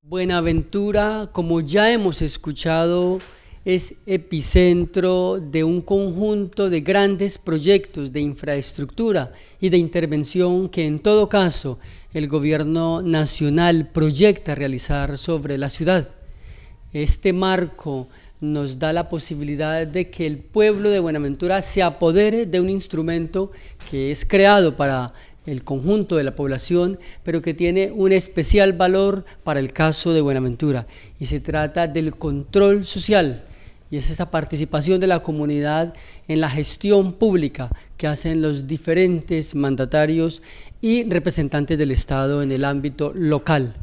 Buenaventura, como ya hemos escuchado, es epicentro de un conjunto de grandes proyectos de infraestructura y de intervención que en todo caso el gobierno nacional proyecta realizar sobre la ciudad. Este marco nos da la posibilidad de que el pueblo de Buenaventura se apodere de un instrumento que es creado para el conjunto de la población, pero que tiene un especial valor para el caso de Buenaventura, y se trata del control social, y es esa participación de la comunidad en la gestión pública que hacen los diferentes mandatarios y representantes del Estado en el ámbito local.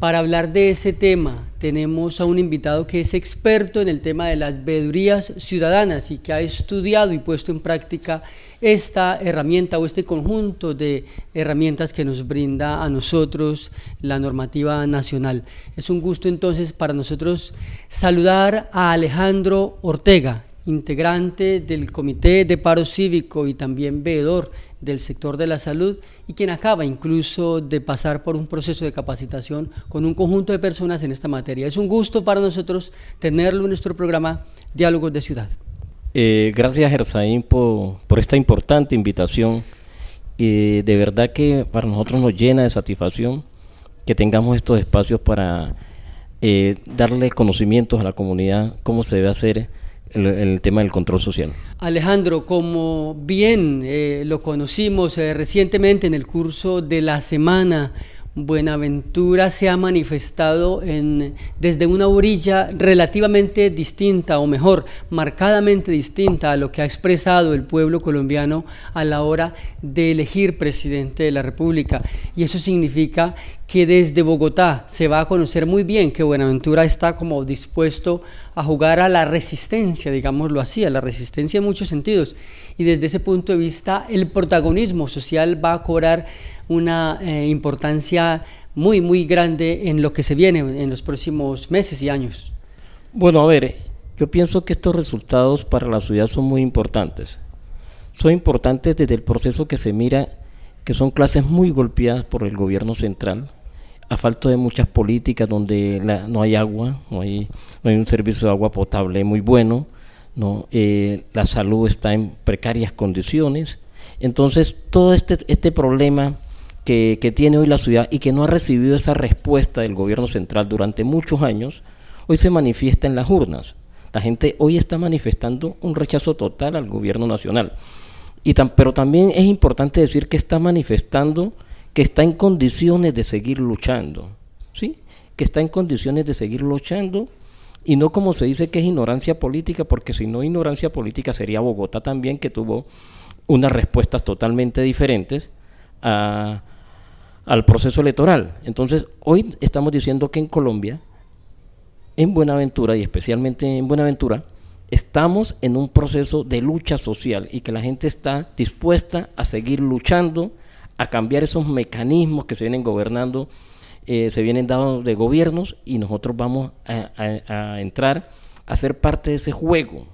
Para hablar de ese tema tenemos a un invitado que es experto en el tema de las veedurías ciudadanas y que ha estudiado y puesto en práctica esta herramienta o este conjunto de herramientas que nos brinda a nosotros la normativa nacional. Es un gusto entonces para nosotros saludar a Alejandro Ortega, integrante del Comité de Paro Cívico y también veedor del sector de la salud, y quien acaba incluso de pasar por un proceso de capacitación con un conjunto de personas en esta materia. Es un gusto para nosotros tenerlo en nuestro programa Diálogos de Ciudad. Gracias, Gersaín, por esta importante invitación. De verdad que para nosotros nos llena de satisfacción que tengamos estos espacios para darle conocimientos a la comunidad cómo se debe hacer el tema del control social. Alejandro, como bien lo conocimos recientemente en el curso de la semana, Buenaventura se ha manifestado desde una orilla relativamente distinta, o mejor, marcadamente distinta a lo que ha expresado el pueblo colombiano a la hora de elegir presidente de la República. Y eso significa que desde Bogotá se va a conocer muy bien que Buenaventura está como dispuesto a jugar a la resistencia, digámoslo así, a la resistencia en muchos sentidos. Y desde ese punto de vista el protagonismo social va a cobrar una importancia muy, muy grande en lo que se viene en los próximos meses y años. Bueno, a ver, yo pienso que estos resultados para la ciudad son muy importantes. Son importantes desde el proceso que se mira, que son clases muy golpeadas por el gobierno central, a falta de muchas políticas donde no hay agua, no hay un servicio de agua potable muy bueno, la salud está en precarias condiciones. Entonces, todo este problema que tiene hoy la ciudad y que no ha recibido esa respuesta del gobierno central durante muchos años, hoy se manifiesta en las urnas. La gente hoy está manifestando un rechazo total al gobierno nacional. Pero también es importante decir que está manifestando que está en condiciones de seguir luchando, ¿sí? Que está en condiciones de seguir luchando, y no como se dice que es ignorancia política, porque si no ignorancia política sería Bogotá también, que tuvo unas respuestas totalmente diferentes al proceso electoral. Entonces, hoy estamos diciendo que en Colombia, en Buenaventura y especialmente en Buenaventura, estamos en un proceso de lucha social y que la gente está dispuesta a seguir luchando, a cambiar esos mecanismos que se vienen gobernando, se vienen dando de gobiernos, y nosotros vamos a entrar a ser parte de ese juego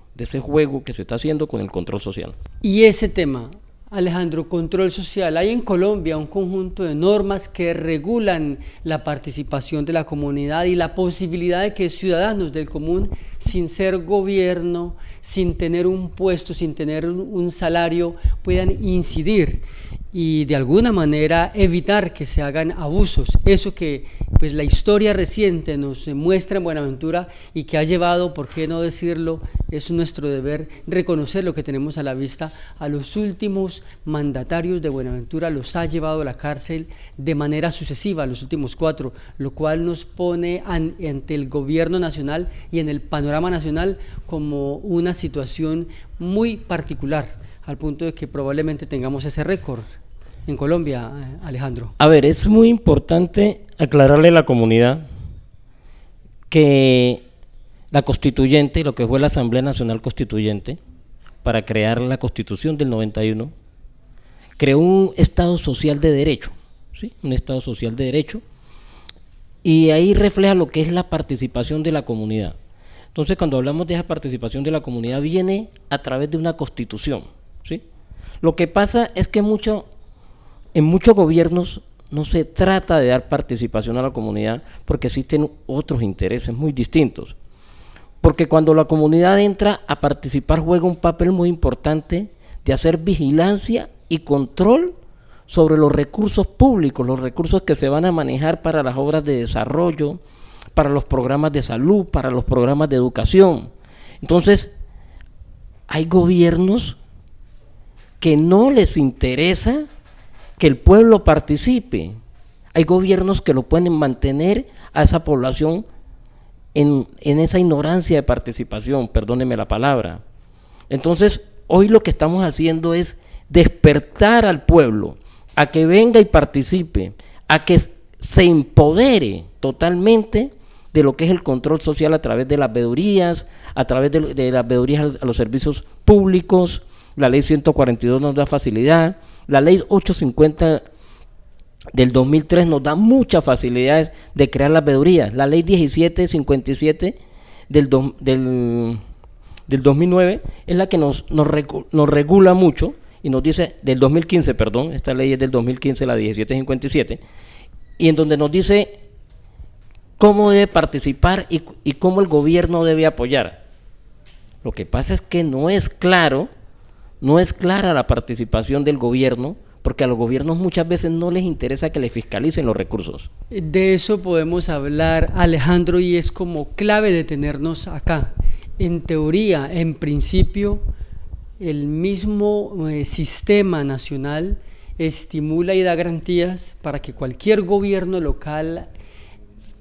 que se está haciendo con el control social. Y ese tema, Alejandro, control social. Hay en Colombia un conjunto de normas que regulan la participación de la comunidad y la posibilidad de que ciudadanos del común, sin ser gobierno, sin tener un puesto, sin tener un salario, puedan incidir y de alguna manera evitar que se hagan abusos. Eso que pues la historia reciente nos muestra en Buenaventura y que ha llevado, por qué no decirlo, es nuestro deber reconocer lo que tenemos a la vista. A los últimos mandatarios de Buenaventura los ha llevado a la cárcel de manera sucesiva, los últimos 4, lo cual nos pone ante el gobierno nacional y en el panorama nacional como una situación muy particular, al punto de que probablemente tengamos ese récord en Colombia, Alejandro. A ver, es muy importante aclararle a la comunidad que la constituyente, lo que fue la Asamblea Nacional Constituyente, para crear la Constitución del 91, creó un Estado social de derecho, ¿sí? Un Estado social de derecho, y ahí refleja lo que es la participación de la comunidad. Entonces, cuando hablamos de esa participación de la comunidad, viene a través de una constitución, ¿sí? Lo que pasa es que en muchos gobiernos no se trata de dar participación a la comunidad porque existen otros intereses muy distintos. Porque cuando la comunidad entra a participar, juega un papel muy importante de hacer vigilancia y control sobre los recursos públicos, los recursos que se van a manejar para las obras de desarrollo, para los programas de salud, para los programas de educación. Entonces, hay gobiernos que no les interesa que el pueblo participe. Hay gobiernos que lo pueden mantener a esa población en esa ignorancia de participación, perdóneme la palabra. Entonces, hoy lo que estamos haciendo es despertar al pueblo a que venga y participe, a que se empodere totalmente de lo que es el control social a través de las veedurías, a través de las veedurías a los servicios públicos. La ley 142 nos da facilidad, la ley 850 del 2003 nos da muchas facilidades de crear las veedurías, la ley 1757 del 2009 es la que nos regula mucho y nos dice, del 2015, perdón, esta ley es del 2015, la 1757, y en donde nos dice cómo debe participar y cómo el gobierno debe apoyar. Lo que pasa es que no es clara la participación del gobierno, porque a los gobiernos muchas veces no les interesa que les fiscalicen los recursos. De eso podemos hablar, Alejandro, y es como clave detenernos acá. En teoría, en principio, el mismo sistema nacional estimula y da garantías para que cualquier gobierno local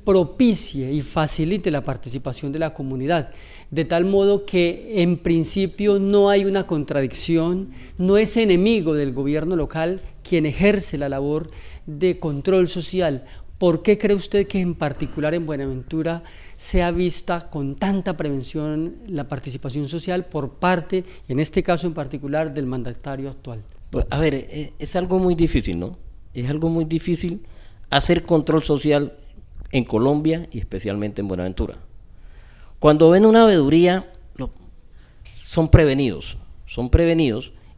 propicie y facilite la participación de la comunidad, de tal modo que en principio no hay una contradicción, no es enemigo del gobierno local quien ejerce la labor de control social. ¿Por qué cree usted que en particular en Buenaventura se ha vista con tanta prevención la participación social por parte, en este caso en particular, del mandatario actual? Pues, a ver, es algo muy difícil, ¿no? Es algo muy difícil hacer control social en Colombia y especialmente en Buenaventura. Cuando ven una veeduría, son prevenidos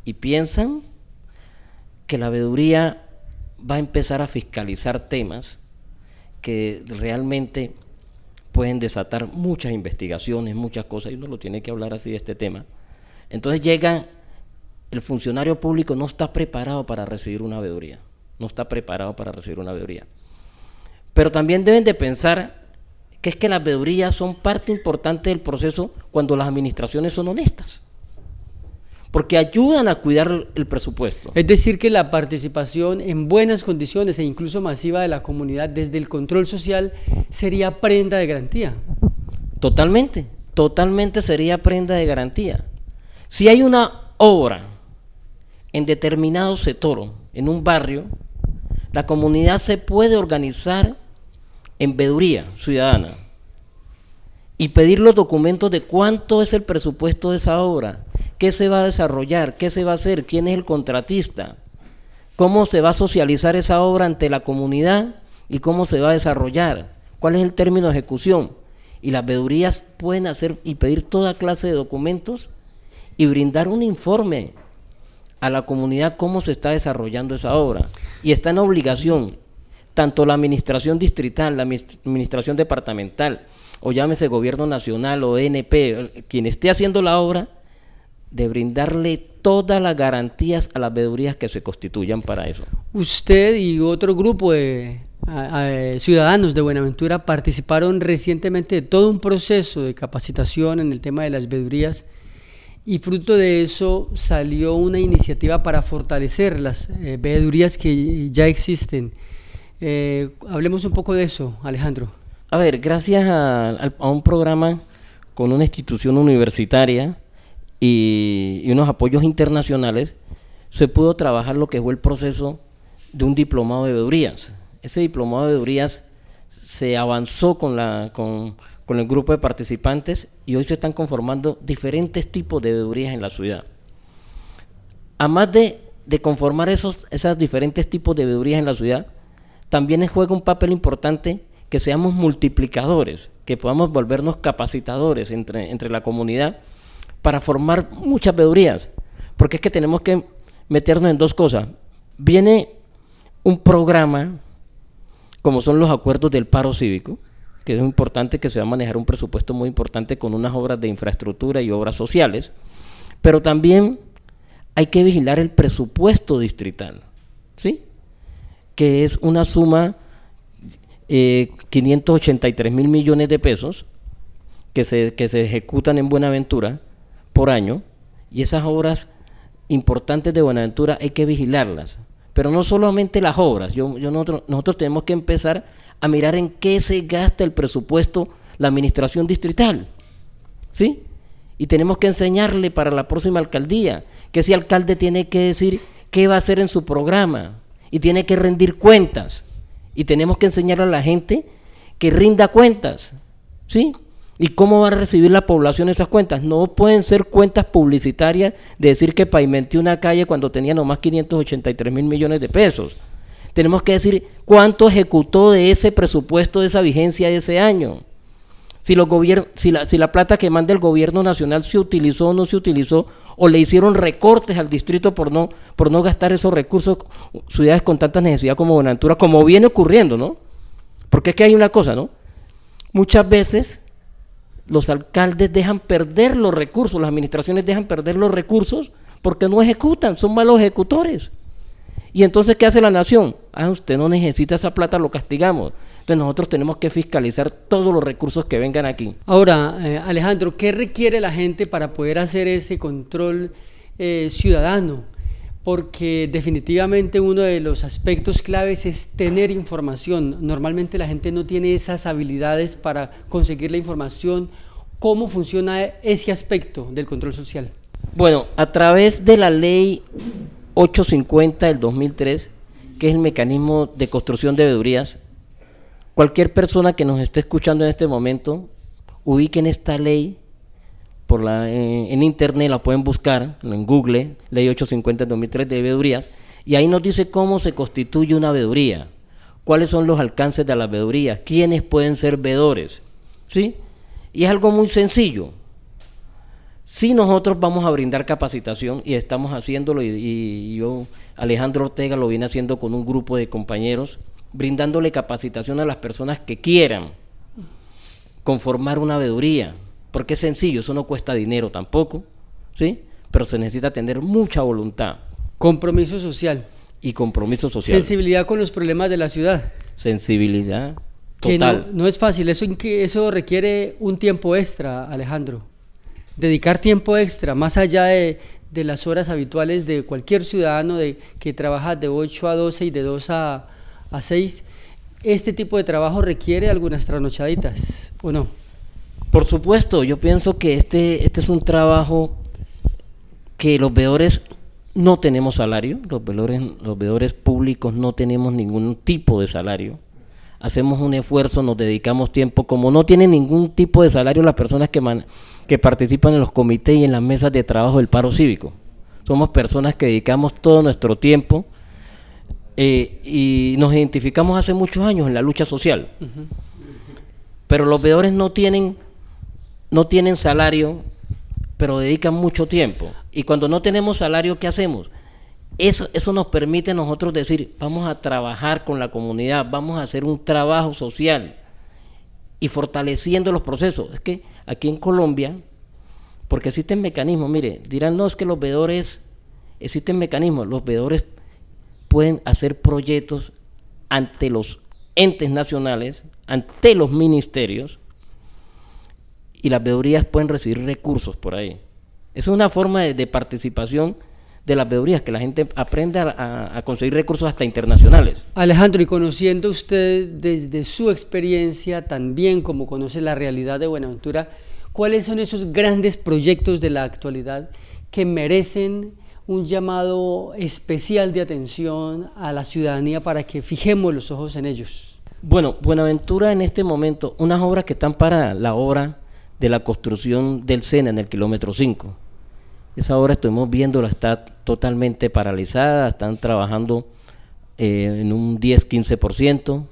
y piensan que la veeduría va a empezar a fiscalizar temas que realmente pueden desatar muchas investigaciones, muchas cosas, y uno lo tiene que hablar así de este tema. Entonces el funcionario público no está preparado para recibir una veeduría, Pero también deben de pensar que es que las veedurías son parte importante del proceso cuando las administraciones son honestas, porque ayudan a cuidar el presupuesto. Es decir, que la participación en buenas condiciones e incluso masiva de la comunidad desde el control social sería prenda de garantía. Totalmente sería prenda de garantía. Si hay una obra en determinado sector, en un barrio, la comunidad se puede organizar en veeduría ciudadana y pedir los documentos de cuánto es el presupuesto de esa obra, qué se va a desarrollar, qué se va a hacer, quién es el contratista, cómo se va a socializar esa obra ante la comunidad y cómo se va a desarrollar, cuál es el término de ejecución. Y las veedurías pueden hacer y pedir toda clase de documentos y brindar un informe a la comunidad cómo se está desarrollando esa obra. Y está en obligación tanto la administración distrital, la administración departamental, o llámese gobierno nacional o ENP, quien esté haciendo la obra, de brindarle todas las garantías a las veedurías que se constituyan para eso. Usted y otro grupo de ciudadanos de Buenaventura participaron recientemente de todo un proceso de capacitación en el tema de las veedurías, y fruto de eso salió una iniciativa para fortalecer las veedurías que ya existen. Hablemos un poco de eso, Alejandro. A ver, gracias a un programa con una institución universitaria y unos apoyos internacionales, se pudo trabajar lo que fue el proceso de un diplomado de veedurías. Ese diplomado de veedurías se avanzó con con el grupo de participantes y hoy se están conformando diferentes tipos de veedurías en la ciudad. Además de conformar esos diferentes tipos de veedurías en la ciudad, también juega un papel importante que seamos multiplicadores, que podamos volvernos capacitadores entre la comunidad para formar muchas veedurías, porque es que tenemos que meternos en dos cosas. Viene un programa, como son los acuerdos del paro cívico, que es importante, que se va a manejar un presupuesto muy importante con unas obras de infraestructura y obras sociales, pero también hay que vigilar el presupuesto distrital, ¿sí? Que es una suma 583.000 millones de pesos que se ejecutan en Buenaventura por año, y esas obras importantes de Buenaventura hay que vigilarlas, pero no solamente las obras. Nosotros tenemos que empezar a mirar en qué se gasta el presupuesto la administración distrital, ¿sí? Y tenemos que enseñarle para la próxima alcaldía que ese alcalde tiene que decir qué va a hacer en su programa y tiene que rendir cuentas, y tenemos que enseñarle a la gente que rinda cuentas, ¿sí? ¿Y cómo va a recibir la población esas cuentas? No pueden ser cuentas publicitarias de decir que pavimenté una calle cuando tenía nomás 583.000 millones de pesos. Tenemos que decir cuánto ejecutó de ese presupuesto, de esa vigencia de ese año. Si la plata que manda el gobierno nacional se utilizó o no se utilizó, o le hicieron recortes al distrito por no gastar esos recursos, ciudades con tanta necesidad como Buenaventura, como viene ocurriendo, ¿no? Porque es que hay una cosa, ¿no? Muchas veces los alcaldes dejan perder los recursos, las administraciones dejan perder los recursos porque no ejecutan, son malos ejecutores. Y entonces, ¿qué hace la nación? Usted no necesita esa plata, lo castigamos. Entonces nosotros tenemos que fiscalizar todos los recursos que vengan aquí. Ahora, Alejandro, ¿qué requiere la gente para poder hacer ese control ciudadano? Porque definitivamente uno de los aspectos claves es tener información. Normalmente la gente no tiene esas habilidades para conseguir la información. ¿Cómo funciona ese aspecto del control social? Bueno, a través de la ley 850 del 2003, que es el mecanismo de construcción de veedurías, cualquier persona que nos esté escuchando en este momento, ubiquen esta ley en internet, la pueden buscar en Google, ley 850 del 2003 de veedurías, y ahí nos dice cómo se constituye una veeduría, cuáles son los alcances de la veeduría, quiénes pueden ser veedores, ¿sí? Y es algo muy sencillo. Si nosotros vamos a brindar capacitación, y estamos haciéndolo, y yo, Alejandro Ortega, lo viene haciendo con un grupo de compañeros, brindándole capacitación a las personas que quieran conformar una veeduría, porque es sencillo, eso no cuesta dinero tampoco, ¿sí? Pero se necesita tener mucha voluntad. Compromiso social. Y compromiso social. Sensibilidad con los problemas de la ciudad. Sensibilidad total. Que no es fácil, eso requiere un tiempo extra, Alejandro. Dedicar tiempo extra, más allá de las horas habituales de cualquier ciudadano que trabaja de 8 a 12 y de 2 a 6, este tipo de trabajo requiere algunas trasnochaditas, ¿o no? Por supuesto, yo pienso que este es un trabajo que los veedores no tenemos salario, los veedores públicos no tenemos ningún tipo de salario. Hacemos un esfuerzo, nos dedicamos tiempo, como no tienen ningún tipo de salario las personas que participan en los comités y en las mesas de trabajo del paro cívico. Somos personas que dedicamos todo nuestro tiempo y nos identificamos hace muchos años en la lucha social. Uh-huh. Pero los veedores no tienen salario, pero dedican mucho tiempo. Y cuando no tenemos salario, ¿qué hacemos? Eso nos permite a nosotros decir, vamos a trabajar con la comunidad, vamos a hacer un trabajo social y fortaleciendo los procesos. Es que aquí en Colombia, porque existen mecanismos, mire, dirán, no, es que los veedores, existen mecanismos, los veedores pueden hacer proyectos ante los entes nacionales, ante los ministerios, y las veedurías pueden recibir recursos por ahí. Esa es una forma de participación de las veedurías, que la gente aprenda a conseguir recursos hasta internacionales. Alejandro, y conociendo usted desde su experiencia, tan bien como conoce la realidad de Buenaventura, ¿cuáles son esos grandes proyectos de la actualidad que merecen un llamado especial de atención a la ciudadanía para que fijemos los ojos en ellos? Bueno, Buenaventura en este momento, unas obras que están para la obra de la construcción del SENA en el kilómetro 5. Esa obra estuvimos viéndola, está totalmente paralizada, están trabajando en un 10-15%,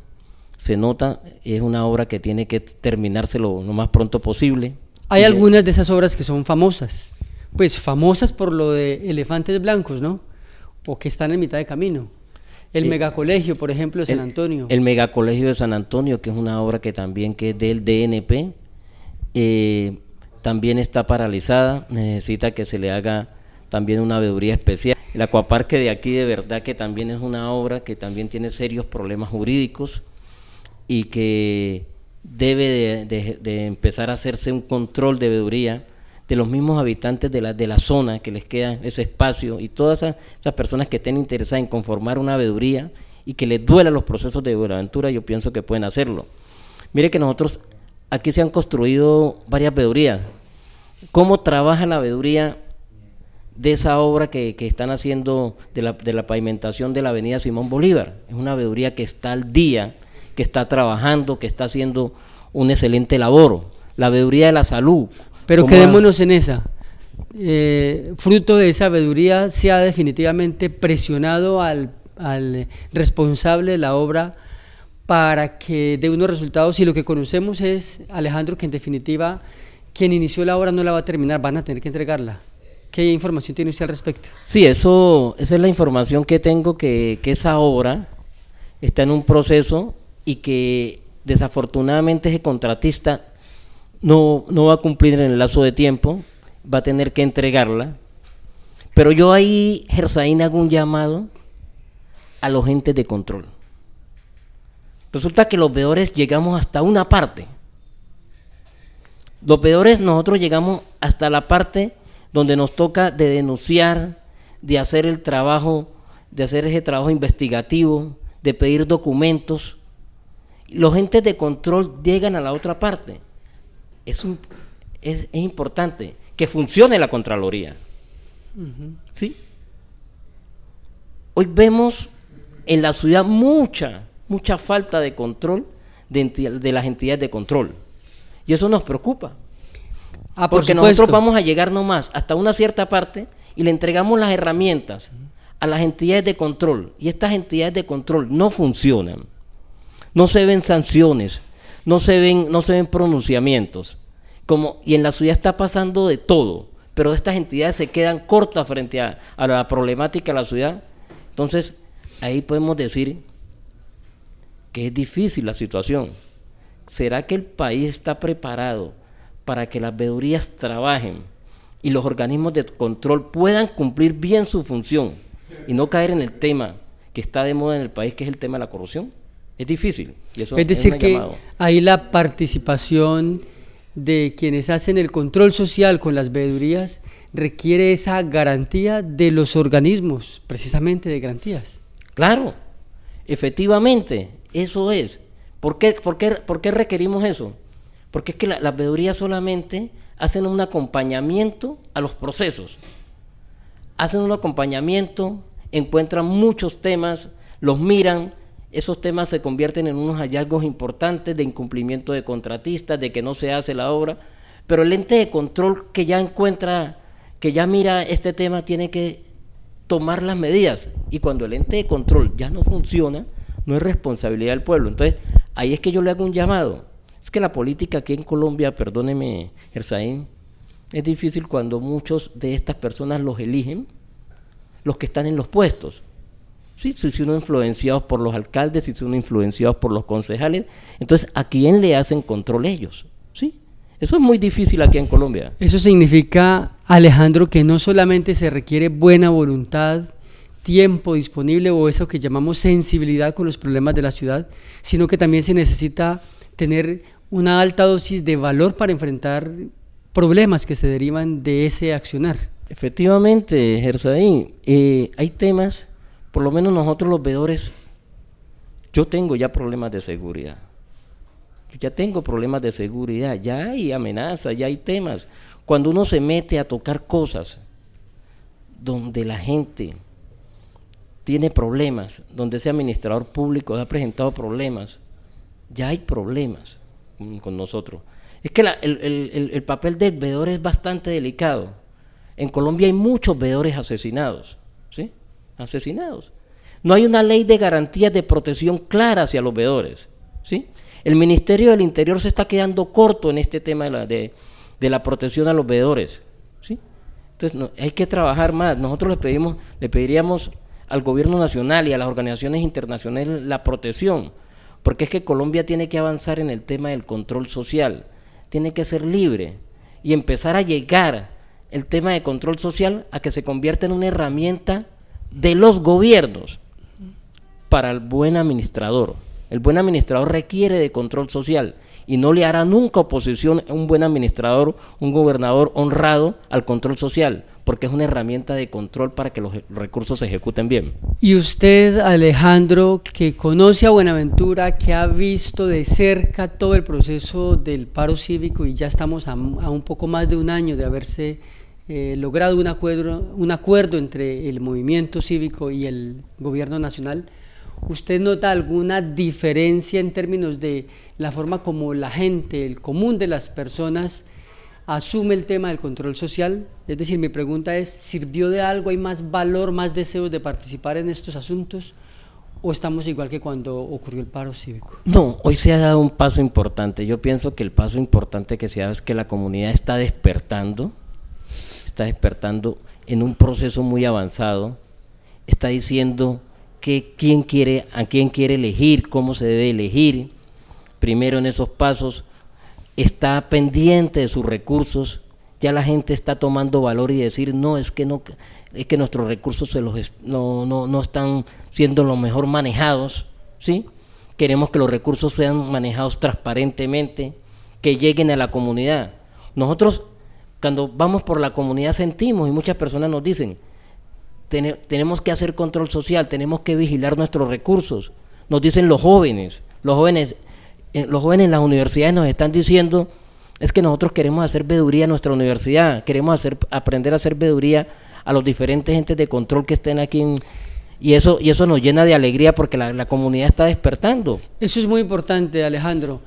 se nota, es una obra que tiene que terminarse lo más pronto posible. Hay algunas de esas obras que son famosas, pues famosas por lo de elefantes blancos, ¿no? O que están en mitad de camino. El megacolegio, por ejemplo, de San Antonio. El megacolegio de San Antonio, que es una obra que también que es del DNP, también está paralizada, necesita que se le haga también una veeduría especial. El acuaparque de aquí de verdad que también es una obra que también tiene serios problemas jurídicos y que debe de empezar a hacerse un control de veeduría de los mismos habitantes de la zona que les queda ese espacio y todas esas personas que estén interesadas en conformar una veeduría y que les duela los procesos de Buenaventura, yo pienso que pueden hacerlo. Mire que nosotros aquí se han construido varias veedurías. ¿Cómo trabaja la veeduría de esa obra que están haciendo de la pavimentación de la avenida Simón Bolívar? Es una veeduría que está al día, que está trabajando, que está haciendo una excelente labor. La veeduría de la salud. Pero quedémonos en esa. Fruto de esa veeduría se ha definitivamente presionado al responsable de la obra para que dé unos resultados, y lo que conocemos es, Alejandro, que en definitiva quien inició la obra no la va a terminar, van a tener que entregarla. ¿Qué información tiene usted al respecto? Sí, esa es la información que tengo, que esa obra está en un proceso y que desafortunadamente ese contratista no va a cumplir en el lazo de tiempo, va a tener que entregarla. Pero yo ahí, Gersaín, hago un llamado a los entes de control. Resulta que los veedores llegamos hasta una parte. Los veedores nosotros llegamos hasta la parte donde nos toca de denunciar, de hacer el trabajo, de hacer ese trabajo investigativo, de pedir documentos. Los entes de control llegan a la otra parte. Es importante que funcione la Contraloría. ¿Sí? Hoy vemos en la ciudad mucha falta de control de las entidades de control. Y eso nos preocupa. Porque nosotros vamos a llegar nomás hasta una cierta parte y le entregamos las herramientas a las entidades de control. Y estas entidades de control no funcionan. No se ven sanciones, no se ven pronunciamientos. Y en la ciudad está pasando de todo, pero estas entidades se quedan cortas frente a la problemática de la ciudad. Entonces, ahí podemos decir que es difícil la situación. ¿Será que el país está preparado para que las veedurías trabajen y los organismos de control puedan cumplir bien su función y no caer en el tema que está de moda en el país, que es el tema de la corrupción? Es difícil. Y eso es decir, que ahí la participación de quienes hacen el control social con las veedurías requiere esa garantía de los organismos, precisamente de garantías. Claro, efectivamente, eso es. ¿Por qué requerimos eso? Porque es que las veedurías solamente hacen un acompañamiento a los procesos, hacen un acompañamiento, encuentran muchos temas, los miran, esos temas se convierten en unos hallazgos importantes de incumplimiento de contratistas, de que no se hace la obra, pero el ente de control que ya encuentra, que ya mira este tema, tiene que tomar las medidas, y cuando el ente de control ya no funciona, no es responsabilidad del pueblo. Entonces, ahí es que yo le hago un llamado. Es que la política aquí en Colombia, perdóneme, Gersaín, es difícil cuando muchos de estas personas los eligen, los que están en los puestos. Sí, si son influenciados por los alcaldes, si son influenciados por los concejales, entonces ¿a quién le hacen control ellos? ¿Sí? Eso es muy difícil aquí en Colombia. Eso significa, Alejandro, que no solamente se requiere buena voluntad, tiempo disponible o eso que llamamos sensibilidad con los problemas de la ciudad, sino que también se necesita tener una alta dosis de valor para enfrentar problemas que se derivan de ese accionar. Efectivamente, Gersaín, hay temas, por lo menos nosotros los veedores, yo tengo ya problemas de seguridad. Yo ya tengo problemas de seguridad, ya hay amenazas, ya hay temas. Cuando uno se mete a tocar cosas donde la gente tiene problemas, donde ese administrador público ha presentado problemas, ya hay problemas con nosotros. Es que el papel del veedor es bastante delicado. En Colombia hay muchos veedores asesinados, ¿sí? Asesinados. No hay una ley de garantías de protección clara hacia los veedores, ¿sí? El Ministerio del Interior se está quedando corto en este tema de la protección a los veedores, ¿sí? Entonces hay que trabajar más. Nosotros le pediríamos al gobierno nacional y a las organizaciones internacionales la protección, porque es que Colombia tiene que avanzar en el tema del control social, tiene que ser libre y empezar a llegar el tema de control social a que se convierta en una herramienta de los gobiernos para el buen administrador. El buen administrador requiere de control social y no le hará nunca oposición a un buen administrador, un gobernador honrado al control social, porque es una herramienta de control para que los recursos se ejecuten bien. Y usted, Alejandro, que conoce a Buenaventura, que ha visto de cerca todo el proceso del paro cívico y ya estamos a un poco más de un año de haberse logrado un acuerdo entre el movimiento cívico y el gobierno nacional, ¿usted nota alguna diferencia en términos de la forma como la gente, el común de las personas, asume el tema del control social? Es decir, mi pregunta es, ¿sirvió de algo? ¿Hay más valor, más deseos de participar en estos asuntos? ¿O estamos igual que cuando ocurrió el paro cívico? No, hoy se ha dado un paso importante. Yo pienso que el paso importante que se ha dado es que la comunidad está despertando en un proceso muy avanzado, está diciendo a quién quiere elegir, cómo se debe elegir. Primero en esos pasos está pendiente de sus recursos, ya la gente está tomando valor y decir no, es que nuestros recursos no están siendo lo mejor manejados, ¿sí? Queremos que los recursos sean manejados transparentemente, que lleguen a la comunidad. Nosotros cuando vamos por la comunidad sentimos, y muchas personas nos dicen, tenemos que hacer control social, tenemos que vigilar nuestros recursos. Nos dicen los jóvenes en las universidades nos están diciendo, es que nosotros queremos hacer veeduría en nuestra universidad, queremos aprender a hacer veeduría a los diferentes entes de control que estén aquí y eso nos llena de alegría porque la comunidad está despertando. Eso es muy importante, Alejandro.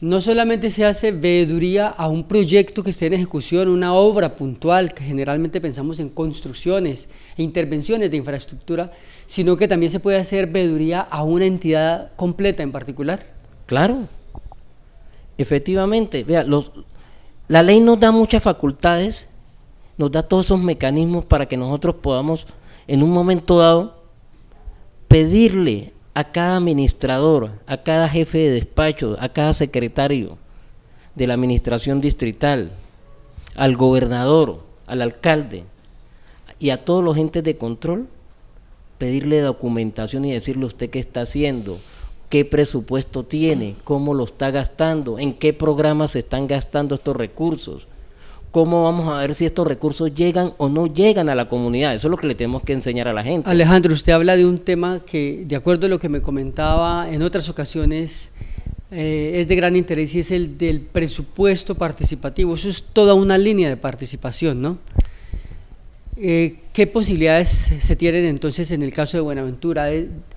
No solamente se hace veeduría a un proyecto que esté en ejecución, una obra puntual, que generalmente pensamos en construcciones e intervenciones de infraestructura, sino que también se puede hacer veeduría a una entidad completa en particular. Claro, efectivamente, vea, la ley nos da muchas facultades, nos da todos esos mecanismos para que nosotros podamos en un momento dado pedirle a cada administrador, a cada jefe de despacho, a cada secretario de la administración distrital, al gobernador, al alcalde y a todos los entes de control, pedirle documentación y decirle usted qué está haciendo, qué presupuesto tiene, cómo lo está gastando, en qué programas se están gastando estos recursos, cómo vamos a ver si estos recursos llegan o no llegan a la comunidad. Eso es lo que le tenemos que enseñar a la gente. Alejandro, usted habla de un tema que, de acuerdo a lo que me comentaba en otras ocasiones, es de gran interés y es el del presupuesto participativo. Eso es toda una línea de participación, ¿no? ¿Qué posibilidades se tienen entonces en el caso de Buenaventura?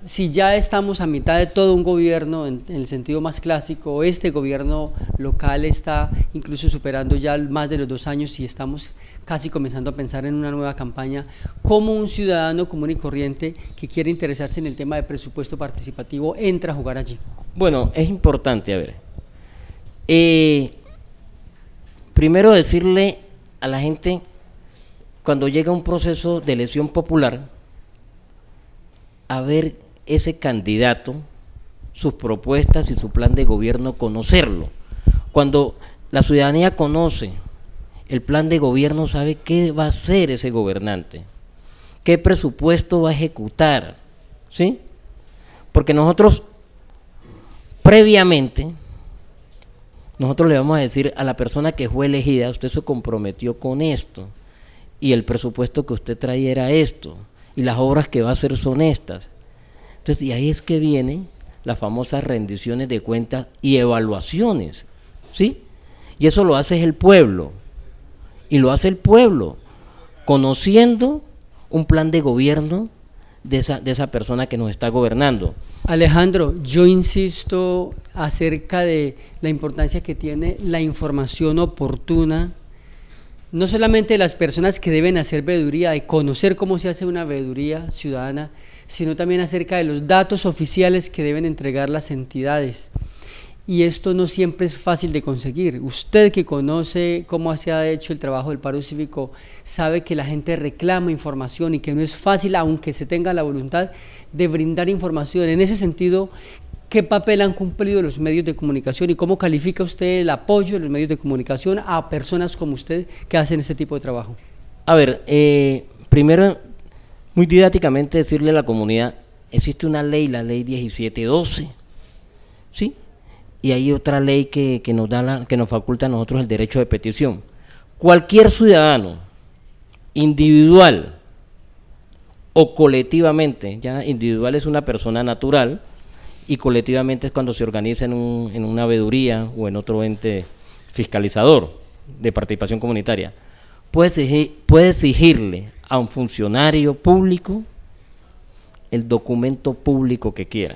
Si ya estamos a mitad de todo un gobierno en el sentido más clásico, este gobierno local está incluso superando ya más de los 2 años y estamos casi comenzando a pensar en una nueva campaña, ¿cómo un ciudadano común y corriente que quiere interesarse en el tema de presupuesto participativo entra a jugar allí? Bueno, es importante, a ver, primero decirle a la gente, cuando llega un proceso de elección popular, a ver ese candidato, sus propuestas y su plan de gobierno, conocerlo. Cuando la ciudadanía conoce el plan de gobierno, sabe qué va a hacer ese gobernante, qué presupuesto va a ejecutar, ¿sí? Porque nosotros, previamente, nosotros le vamos a decir a la persona que fue elegida, usted se comprometió con esto, y el presupuesto que usted trae era esto, y las obras que va a hacer son estas. Entonces, y ahí es que vienen las famosas rendiciones de cuentas y evaluaciones, ¿sí? Y eso lo hace el pueblo, y lo hace el pueblo, conociendo un plan de gobierno de esa persona que nos está gobernando. Alejandro, yo insisto acerca de la importancia que tiene la información oportuna, no solamente de las personas que deben hacer veeduría, de conocer cómo se hace una veeduría ciudadana, sino también acerca de los datos oficiales que deben entregar las entidades. Y esto no siempre es fácil de conseguir. Usted que conoce cómo se ha hecho el trabajo del paro cívico, sabe que la gente reclama información y que no es fácil, aunque se tenga la voluntad de brindar información. En ese sentido, ¿qué papel han cumplido los medios de comunicación y cómo califica usted el apoyo de los medios de comunicación a personas como usted que hacen este tipo de trabajo? A ver, primero, muy didácticamente decirle a la comunidad, existe una ley, la ley 1712, ¿sí? Y hay otra ley que nos faculta a nosotros el derecho de petición. Cualquier ciudadano, individual o colectivamente, ya individual es una persona natural y colectivamente es cuando se organiza en una veeduría o en otro ente fiscalizador de participación comunitaria, puede exigirle a un funcionario público el documento público que quiera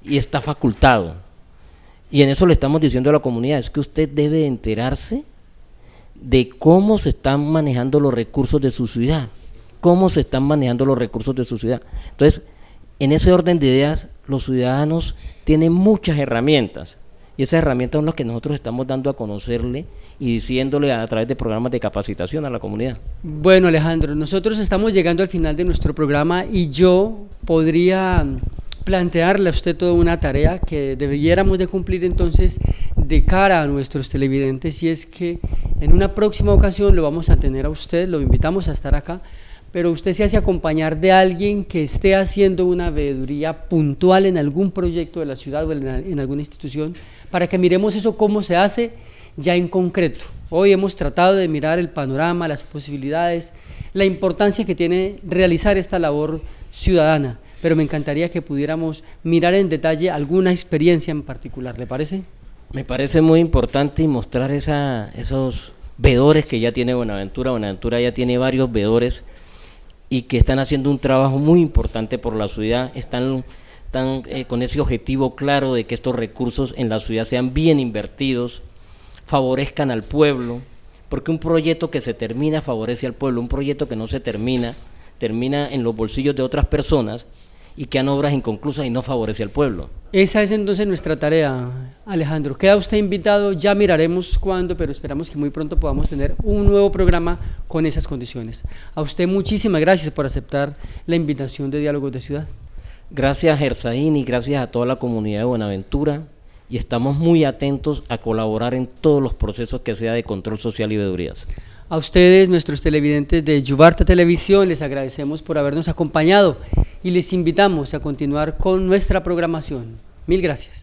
y está facultado. Y en eso le estamos diciendo a la comunidad, es que usted debe enterarse de cómo se están manejando los recursos de su ciudad, Entonces, en ese orden de ideas, los ciudadanos tienen muchas herramientas, y esas herramientas son las que nosotros estamos dando a conocerle y diciéndole a través de programas de capacitación a la comunidad. Bueno, Alejandro, nosotros estamos llegando al final de nuestro programa y yo podría plantearle a usted toda una tarea que debiéramos de cumplir entonces de cara a nuestros televidentes, y es que en una próxima ocasión lo vamos a tener a usted, lo invitamos a estar acá, pero usted se hace acompañar de alguien que esté haciendo una veeduría puntual en algún proyecto de la ciudad o en alguna institución, para que miremos eso cómo se hace ya en concreto. Hoy hemos tratado de mirar el panorama, las posibilidades, la importancia que tiene realizar esta labor ciudadana, pero me encantaría que pudiéramos mirar en detalle alguna experiencia en particular, ¿le parece? Me parece muy importante y mostrar esos veedores que ya tiene Buenaventura. Buenaventura ya tiene varios veedores y que están haciendo un trabajo muy importante por la ciudad, están con ese objetivo claro de que estos recursos en la ciudad sean bien invertidos, favorezcan al pueblo, porque un proyecto que se termina favorece al pueblo, un proyecto que no se termina en los bolsillos de otras personas y quedan obras inconclusas y no favorece al pueblo. Esa es entonces nuestra tarea, Alejandro. Queda usted invitado, ya miraremos cuándo, pero esperamos que muy pronto podamos tener un nuevo programa con esas condiciones. A usted muchísimas gracias por aceptar la invitación de Diálogos de Ciudad. Gracias, Gersaín, y gracias a toda la comunidad de Buenaventura, y estamos muy atentos a colaborar en todos los procesos que sea de control social y veedurías. A ustedes, nuestros televidentes de Yubarta Televisión, les agradecemos por habernos acompañado y les invitamos a continuar con nuestra programación. Mil gracias.